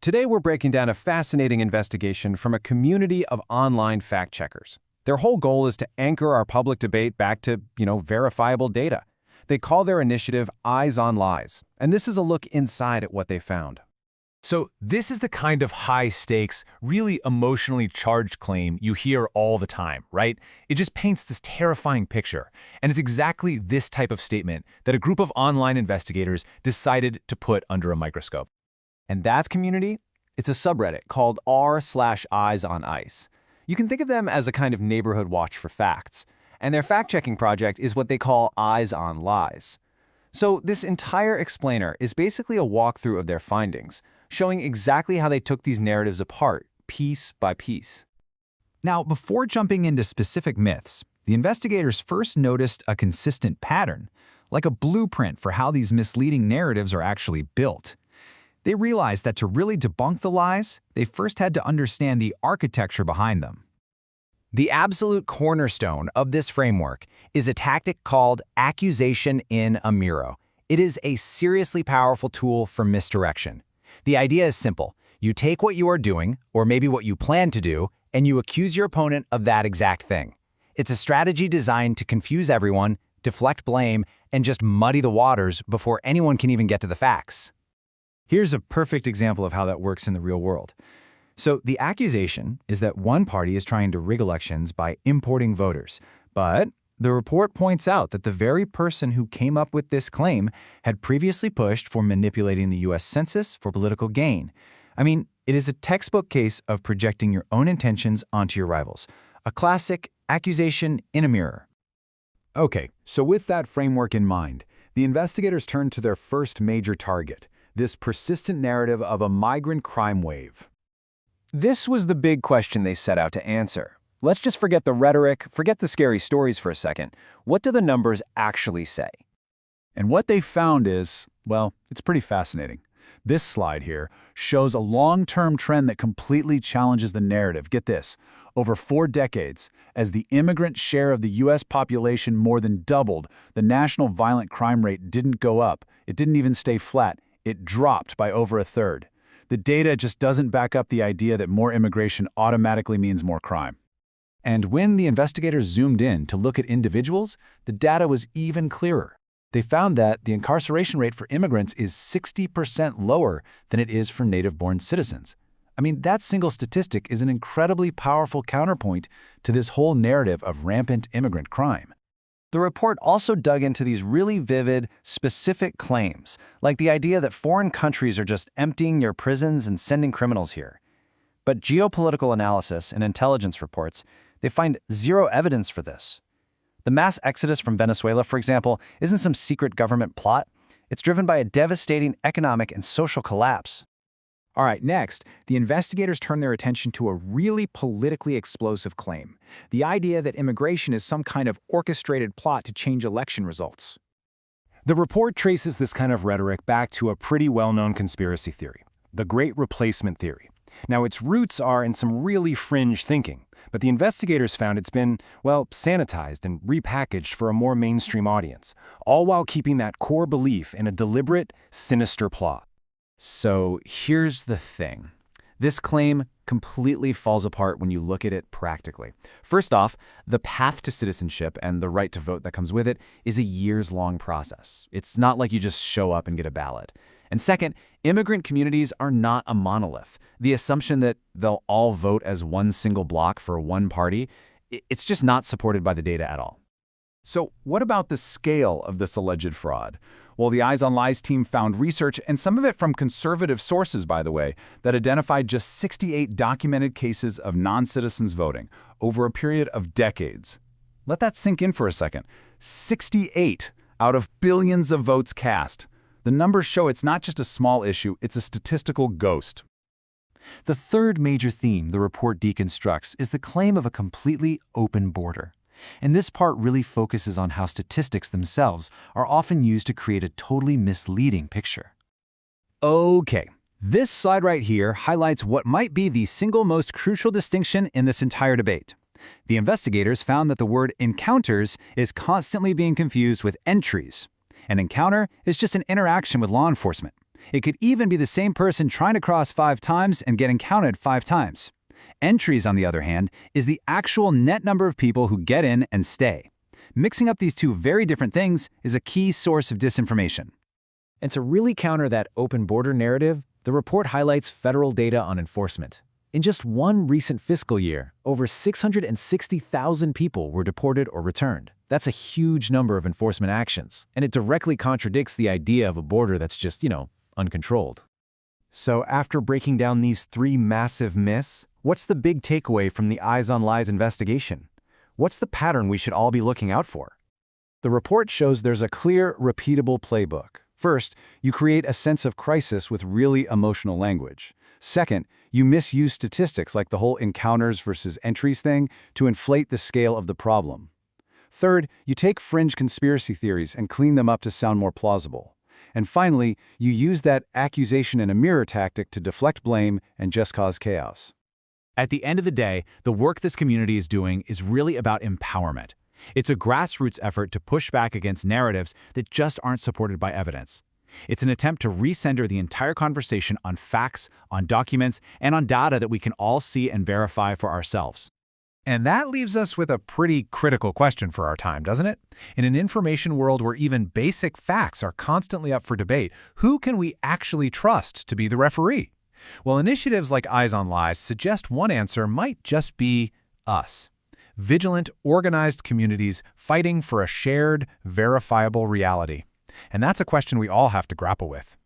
Today we're breaking down a fascinating investigation from a community of online fact-checkers. Their whole goal is to anchor our public debate back to, verifiable data. They call their initiative Eyes on Lies, and this is a look inside at what they found. So this is the kind of high-stakes, really emotionally charged claim you hear all the time, right? It just paints this terrifying picture. And it's exactly this type of statement that a group of online investigators decided to put under a microscope. And that community? It's a subreddit called r/EyesOnIce. You can think of them as a kind of neighborhood watch for facts. And their fact-checking project is what they call Eyes on Lies. So this entire explainer is basically a walkthrough of their findings, showing exactly how they took these narratives apart, piece by piece. Now, before jumping into specific myths, the investigators first noticed a consistent pattern, like a blueprint for how these misleading narratives are actually built. They realized that to really debunk the lies, they first had to understand the architecture behind them. The absolute cornerstone of this framework is a tactic called accusation in a mirror. It is a seriously powerful tool for misdirection. The idea is simple. You take what you are doing, or maybe what you plan to do, and you accuse your opponent of that exact thing. It's a strategy designed to confuse everyone, deflect blame, and just muddy the waters before anyone can even get to the facts. Here's a perfect example of how that works in the real world. So the accusation is that one party is trying to rig elections by importing voters, but the report points out that the very person who came up with this claim had previously pushed for manipulating the U.S. Census for political gain. I mean, it is a textbook case of projecting your own intentions onto your rivals. A classic accusation in a mirror. Okay, so with that framework in mind, the investigators turned to their first major target, this persistent narrative of a migrant crime wave. This was the big question they set out to answer. Let's just forget the rhetoric, forget the scary stories for a second. What do the numbers actually say? And what they found is, well, it's pretty fascinating. This slide here shows a long-term trend that completely challenges the narrative. Get this, over 4 decades, as the immigrant share of the U.S. population more than doubled, the national violent crime rate didn't go up. It didn't even stay flat. It dropped by over 1/3. The data just doesn't back up the idea that more immigration automatically means more crime. And when the investigators zoomed in to look at individuals, the data was even clearer. They found that the incarceration rate for immigrants is 60% lower than it is for native-born citizens. I mean, that single statistic is an incredibly powerful counterpoint to this whole narrative of rampant immigrant crime. The report also dug into these really vivid, specific claims, like the idea that foreign countries are just emptying your prisons and sending criminals here. But geopolitical analysis and intelligence reports, they find zero evidence for this. The mass exodus from Venezuela, for example, isn't some secret government plot. It's driven by a devastating economic and social collapse. All right, next, the investigators turn their attention to a really politically explosive claim, the idea that immigration is some kind of orchestrated plot to change election results. The report traces this kind of rhetoric back to a pretty well-known conspiracy theory, the Great Replacement Theory. Now, its roots are in some really fringe thinking, but the investigators found it's been, well, sanitized and repackaged for a more mainstream audience, all while keeping that core belief in a deliberate, sinister plot. So here's the thing. This claim completely falls apart when you look at it practically. First off, the path to citizenship and the right to vote that comes with it is a years-long process. It's not like you just show up and get a ballot. And second, immigrant communities are not a monolith. The assumption that they'll all vote as one single block for one party, it's just not supported by the data at all. So what about the scale of this alleged fraud? Well, the Eyes on Lies team found research, and some of it from conservative sources, by the way, that identified just 68 documented cases of non-citizens voting over a period of decades. Let that sink in for a second. 68 out of billions of votes cast. The numbers show it's not just a small issue, it's a statistical ghost. The third major theme the report deconstructs is the claim of a completely open border. And this part really focuses on how statistics themselves are often used to create a totally misleading picture. Okay, this slide right here highlights what might be the single most crucial distinction in this entire debate. The investigators found that the word encounters is constantly being confused with entries. An encounter is just an interaction with law enforcement. It could even be the same person trying to cross 5 times and getting counted 5 times. Entries, on the other hand, is the actual net number of people who get in and stay. Mixing up these two very different things is a key source of disinformation. And to really counter that open border narrative, the report highlights federal data on enforcement. In just one recent fiscal year, over 660,000 people were deported or returned. That's a huge number of enforcement actions, and it directly contradicts the idea of a border that's just, uncontrolled. So after breaking down these 3 massive myths, what's the big takeaway from the Eyes on Lies investigation? What's the pattern we should all be looking out for? The report shows there's a clear, repeatable playbook. First, you create a sense of crisis with really emotional language. Second, you misuse statistics like the whole encounters versus entries thing to inflate the scale of the problem. Third, you take fringe conspiracy theories and clean them up to sound more plausible. And finally, you use that accusation in a mirror tactic to deflect blame and just cause chaos. At the end of the day, the work this community is doing is really about empowerment. It's a grassroots effort to push back against narratives that just aren't supported by evidence. It's an attempt to recenter the entire conversation on facts, on documents, and on data that we can all see and verify for ourselves. And that leaves us with a pretty critical question for our time, doesn't it? In an information world where even basic facts are constantly up for debate, who can we actually trust to be the referee? Well, initiatives like Eyes on Lies suggest one answer might just be us. Vigilant, organized communities fighting for a shared, verifiable reality. And that's a question we all have to grapple with.